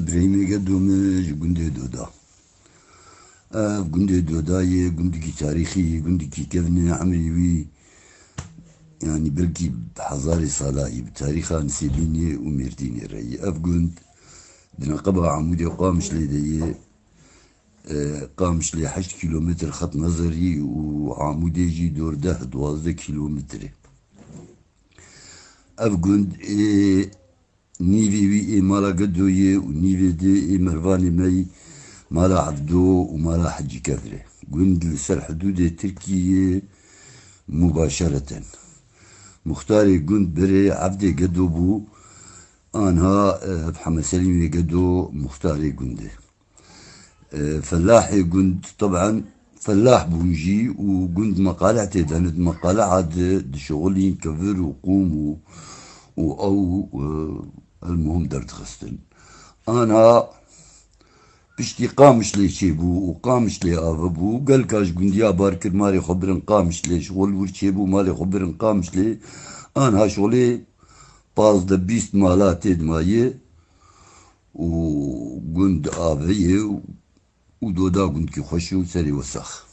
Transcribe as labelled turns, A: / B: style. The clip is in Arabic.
A: بريمي قدومش قندي دودا قندي دودا قندي تاريخي قندي كذني عملي يعني بلكي بحضاري صلاحي بتاريخها نسيبيني وميرديني رأي أفقند دنا قبع عمودي قامش لي قامش لي 8 كيلومتر خط نظري وعمودي يجي دور 12 كيلومتر أفقند نيفي وي مالا قدوية ونيفي دي مرفاني مي مالا عبدو ومالا حجي كثرة قند لسر حدود تركيا مباشرة مختاري قند بري عبدي قدو بو أنها بحمد سليمي قدو مختاري قنده فلاحي قند طبعا فلاح بونجي وقند مقالعتي دانت مقالع عاد شغلي كفر وقوم أو المهم درت خستن أنا بشتي قامش لي شيبو وقامش لي آفبو قال كاش قنديا باركر مالي خبرن قامش لي شغل ورشيبو مالي خبرن قامش لي أنا شغلي باز دبيست مالاتي دمايه وقند آفيه ودودا قند كي خوشي وسري وسخ